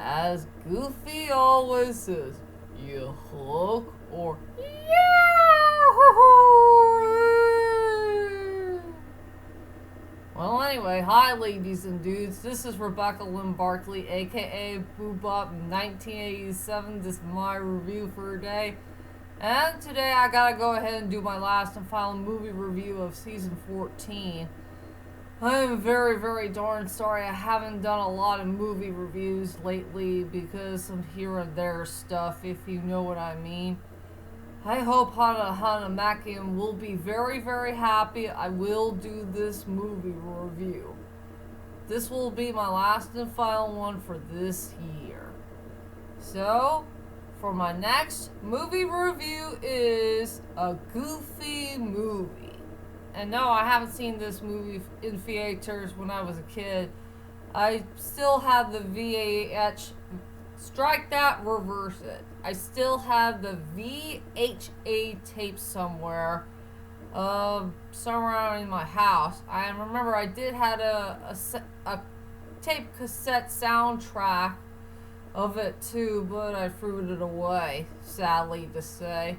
As Goofy always says, you hook or yeah. Well, anyway, hi ladies and dudes. This is Rebecca Lynn Barkley, aka Boobop 1987. This is my review for today. And today I gotta go ahead and do my last and final movie review of season 14. I am very, very darn sorry I haven't done a lot of movie reviews lately because some here and there stuff, if you know what I mean. I hope Hana Makian will be very, very happy I will do this movie review. This will be my last and final one for this year. So, for my next movie review is a Goofy movie. And no, I haven't seen this movie in theaters when I was a kid. I still have the VHS. Strike that, reverse it. I still have the VHA tape somewhere. Somewhere in my house. I remember I did have a tape cassette soundtrack of it too, but I threw it away, sadly to say.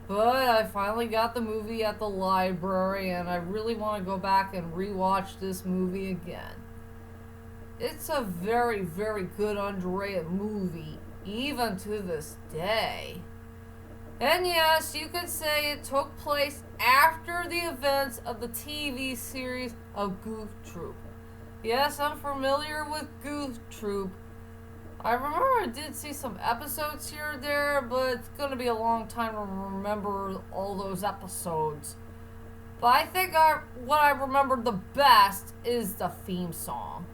But I finally got the movie at the library, and I really want to go back and rewatch this movie again. It's a very, very good, underrated movie, even to this day. And yes, you could say it took place after the events of the TV series of Goof Troop. Yes, I'm familiar with Goof Troop. I remember I did see some episodes here or there, but it's going to be a long time to remember all those episodes. But I think what I remember the best is the theme song.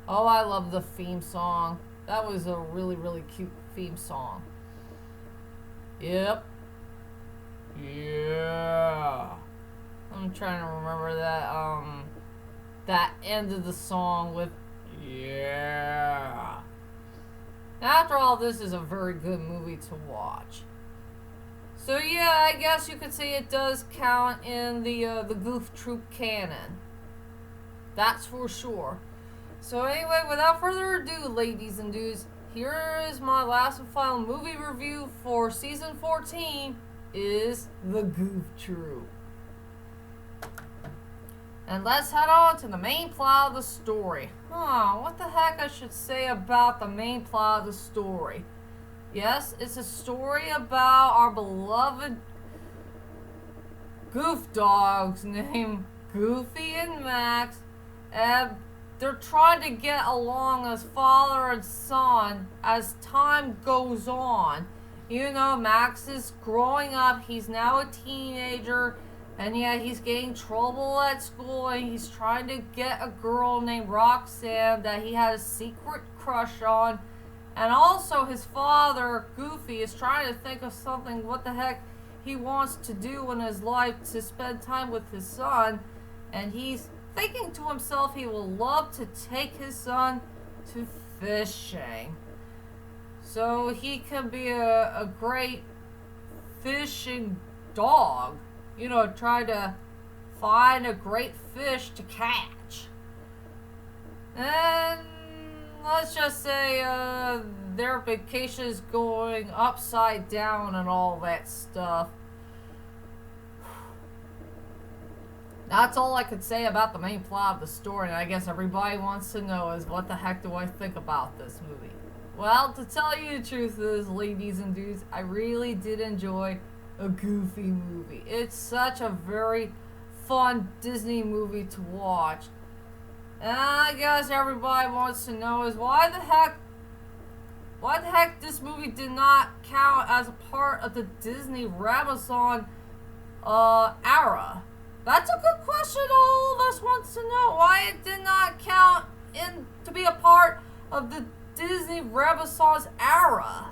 Oh, I love the theme song. That was a really, really cute theme song. Yep. Yeah. I'm trying to remember that end of the song with yeah. After all, this is a very good movie to watch. So yeah, I guess you could say it does count in the Goof Troop canon. That's for sure. So anyway, without further ado, ladies and dudes, here is my last and final movie review for season 14 is The Goof Troop. And let's head on to the main plot of the story. What the heck I should say about the main plot of the story? Yes, it's a story about our beloved goof dogs named Goofy and Max. And they're trying to get along as father and son as time goes on. You know, Max is growing up. He's now a teenager. And yeah, he's getting trouble at school, and he's trying to get a girl named Roxanne that he had a secret crush on. And also his father, Goofy, is trying to think of something, what the heck he wants to do in his life to spend time with his son. And he's thinking to himself he will love to take his son to fishing. So he can be a great fishing dog. You know, try to find a great fish to catch. And let's just say their vacation is going upside down and all that stuff. That's all I could say about the main plot of the story, and I guess everybody wants to know is what the heck do I think about this movie? Well, to tell you the truth is, ladies and dudes, I really did enjoy a Goofy movie. It's such a very fun Disney movie to watch. And I guess everybody wants to know is why the heck this movie did not count as a part of the Disney Renaissance era. That's a good question all of us wants to know. Why it did not count in to be a part of the Disney Renaissance era.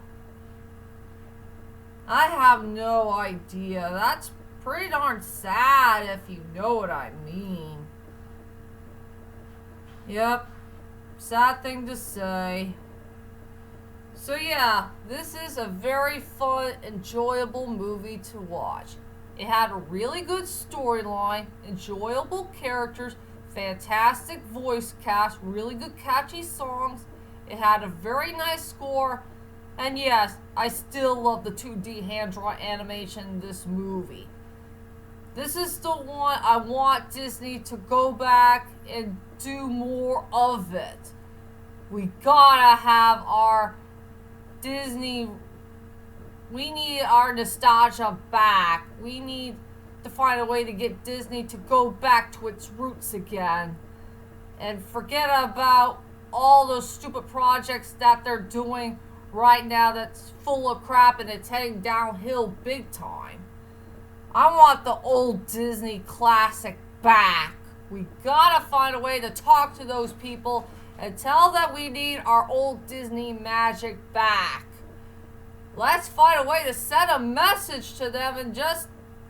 I have no idea. That's pretty darn sad if you know what I mean. Yep. Sad thing to say. So yeah, this is a very fun, enjoyable movie to watch. It had a really good storyline, enjoyable characters, fantastic voice cast, really good catchy songs. It had a very nice score. And yes, I still love the 2D hand-drawn animation in this movie. This is the one I want Disney to go back and do more of it. We gotta have our Disney. We need our nostalgia back. We need to find a way to get Disney to go back to its roots again. And forget about all those stupid projects that they're doing right now that's full of crap and it's heading downhill big time. I want the old Disney classic back. We gotta find a way to talk to those people and tell them we need our old Disney magic back. Let's find a way to send a message to them and just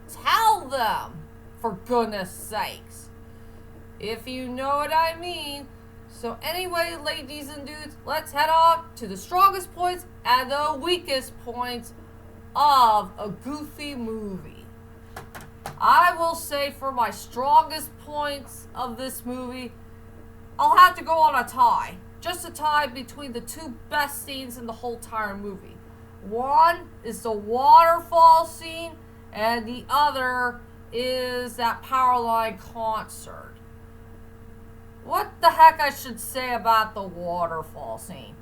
tell them, for goodness sakes. If you know what I mean. So anyway, ladies and dudes, let's head on to the strongest points and the weakest points of a Goofy movie. I will say for my strongest points of this movie, I'll have to go on a tie. Just a tie between the two best scenes in the whole entire movie. One is the waterfall scene, and the other is that Powerline concert. What the heck I should say about the waterfall scene?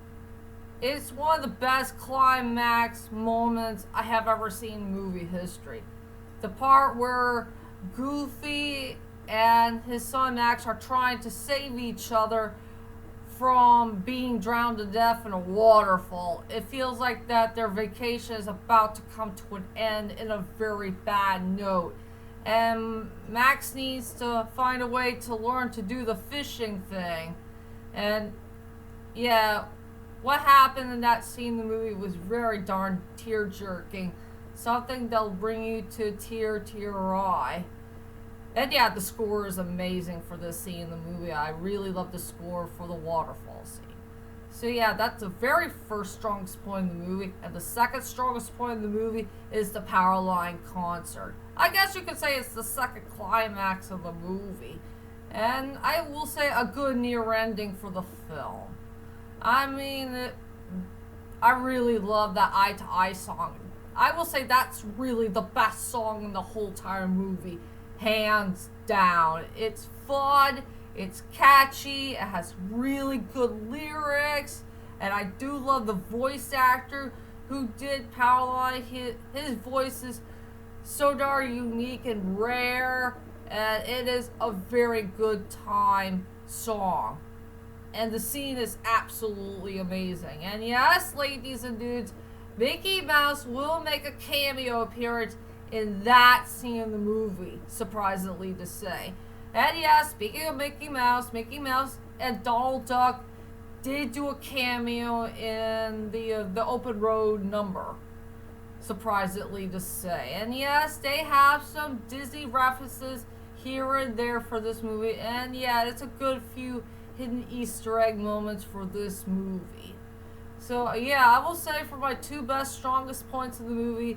It's one of the best climax moments I have ever seen in movie history. The part where Goofy and his son Max are trying to save each other from being drowned to death in a waterfall. It feels like that their vacation is about to come to an end in a very bad note. And Max needs to find a way to learn to do the fishing thing. And yeah, what happened in that scene in the movie was very darn tear-jerking. Something that'll bring you to a tear to your eye. And yeah, the score is amazing for this scene in the movie. I really love the score for the waterfall scene. So yeah, that's the very first strongest point in the movie. And the second strongest point in the movie is the Powerline concert. I guess you could say it's the second climax of the movie. And I will say a good near ending for the film. I mean, I really love that Eye to Eye song. I will say that's really the best song in the whole entire movie. Hands down. It's fun, it's catchy, it has really good lyrics, and I do love the voice actor who did Powerline. His voice is so darn unique and rare, and it is a very good time song. And the scene is absolutely amazing. And yes, ladies and dudes, Mickey Mouse will make a cameo appearance in that scene in the movie, surprisingly to say. And yeah, speaking of Mickey Mouse and Donald Duck did do a cameo in the Open Road number, surprisingly to say. And yes, they have some Disney references here and there for this movie. And yeah, it's a good few hidden Easter egg moments for this movie. So yeah, I will say for my two best, strongest points of the movie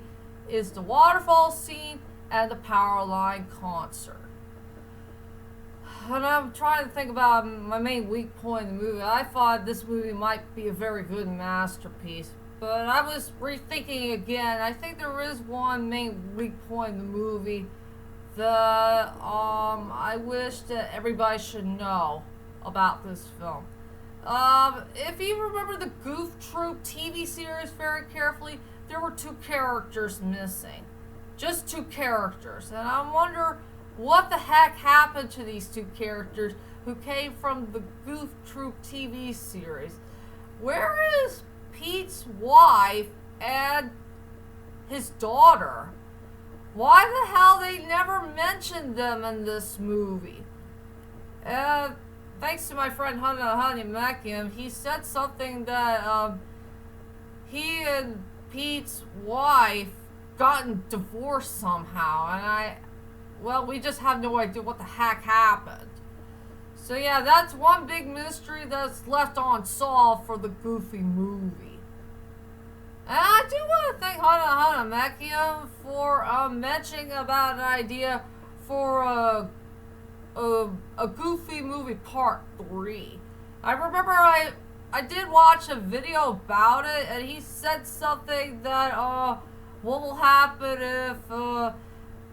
is the waterfall scene and the Powerline concert. And I'm trying to think about my main weak point in the movie. I thought this movie might be a very good masterpiece, but I was rethinking again. I think there is one main weak point in the movie that I wish that everybody should know about this film. If you remember the Goof Troop TV series very carefully, there were two characters missing. Just two characters. And I wonder what the heck happened to these two characters who came from the Goof Troop TV series. Where is Pete's wife and his daughter? Why the hell they never mentioned them in this movie? Thanks to my friend Honey Mackiam, he said something that he and Pete's wife gotten divorced somehow, and we just have no idea what the heck happened. So yeah, that's one big mystery that's left unsolved for the Goofy movie. And I do want to thank Hana Mackiam for mentioning about an idea for a Goofy movie part 3. I remember I I did watch a video about it, and he said something that what will happen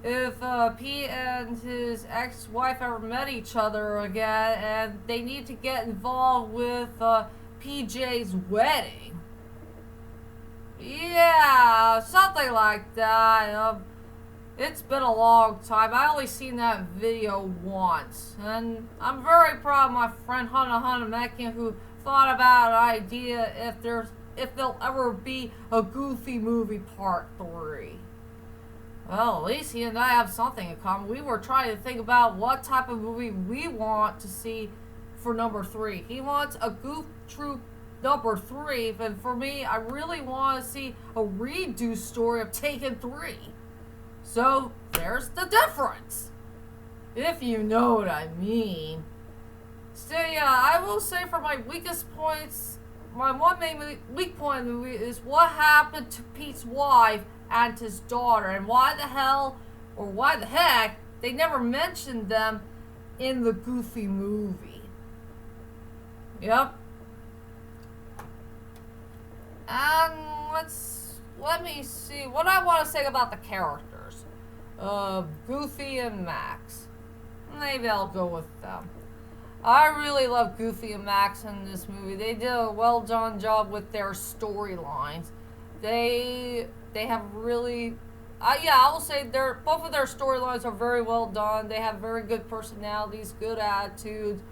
if Pete and his ex-wife ever met each other again, and they need to get involved with PJ's wedding. Yeah, something like that. It's been a long time. I only seen that video once, and I'm very proud of my friend Hana Mekian, who thought about an idea if there'll ever be a Goofy movie part 3. Well, at least he and I have something in common. We were trying to think about what type of movie we want to see for number 3. He wants a Goof Troop number 3, but for me, I really want to see a redo story of Taken 3. So, there's the difference. If you know what I mean. Still, yeah, I will say for my weakest points, my one main weak point in the movie is what happened to Pete's wife and his daughter, and why the heck, they never mentioned them in the Goofy movie. Yep. And let me see what I want to say about the characters. Goofy and Max. Maybe I'll go with them. I really love Goofy and Max in this movie. They did a well done job with their storylines. They have really, I will say both of their storylines are very well done. They have very good personalities, good attitudes,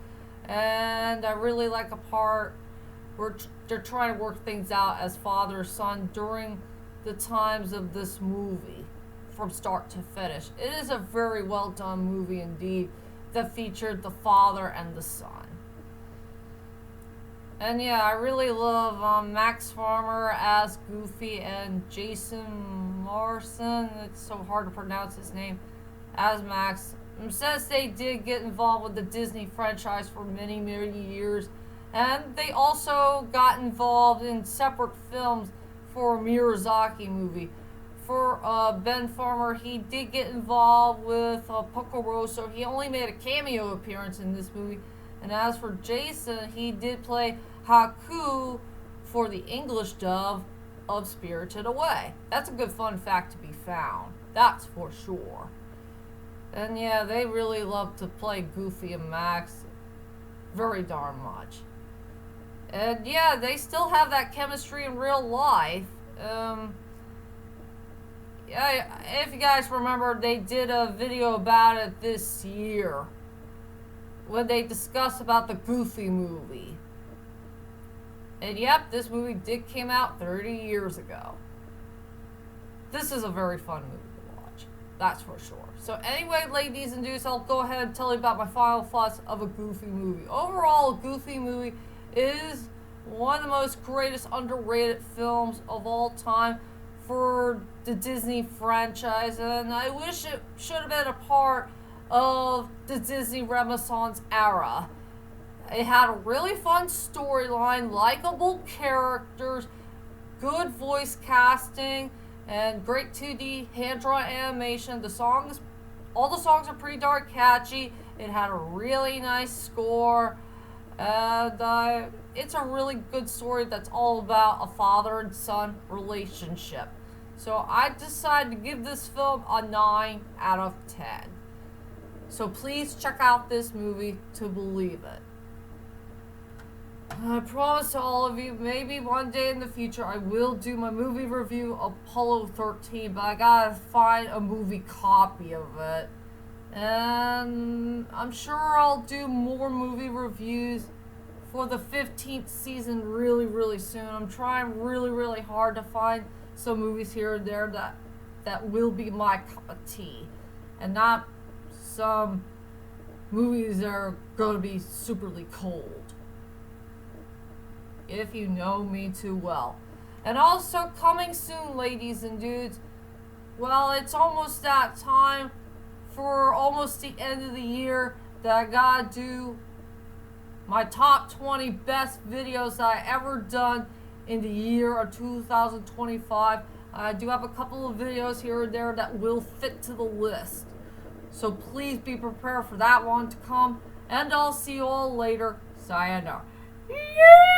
and I really like a part where they're trying to work things out as father and son during the times of this movie, from start to finish. It is a very well done movie indeed that featured the father and the son. And yeah, I really love Max Farmer as Goofy and Jason Morrison, it's so hard to pronounce his name, as Max. And since they did get involved with the Disney franchise for many, many years, and they also got involved in separate films for a Miyazaki movie. For Ben Farmer, he did get involved with Porco Rosso. He only made a cameo appearance in this movie. And as for Jason, he did play Haku for the English dub of Spirited Away. That's a good fun fact to be found. That's for sure. And yeah, they really love to play Goofy and Max very darn much. And yeah, they still have that chemistry in real life. Yeah, if you guys remember, they did a video about it this year when they discussed about the Goofy movie. And yep, this movie did came out 30 years ago. This is a very fun movie to watch, that's for sure. So anyway, ladies and dudes, I'll go ahead and tell you about my final thoughts of a Goofy movie. Overall, a Goofy movie is one of the most greatest underrated films of all time for the Disney franchise, and I wish it should have been a part of the Disney Renaissance era. It had a really fun storyline, likable characters, good voice casting, and great 2D hand-drawn animation. All the songs are pretty darn catchy. It had a really nice score, and it's a really good story that's all about a father and son relationship. So I decided to give this film a 9 out of 10. So please check out this movie to believe it. I promise to all of you, maybe one day in the future I will do my movie review of Apollo 13, but I gotta find a movie copy of it. And I'm sure I'll do more movie reviews for the 15th season really soon. I'm trying really hard to find some movies here and there that will be my cup of tea, and not some movies that are going to be superly cold, if you know me too well. And also coming soon, ladies and dudes, well, it's almost that time for almost the end of the year that I gotta do my top 20 best videos that I ever done in the year of 2025. I do have a couple of videos here and there that will fit to the list. So please be prepared for that one to come. And I'll see you all later. Sayonara. Yeah!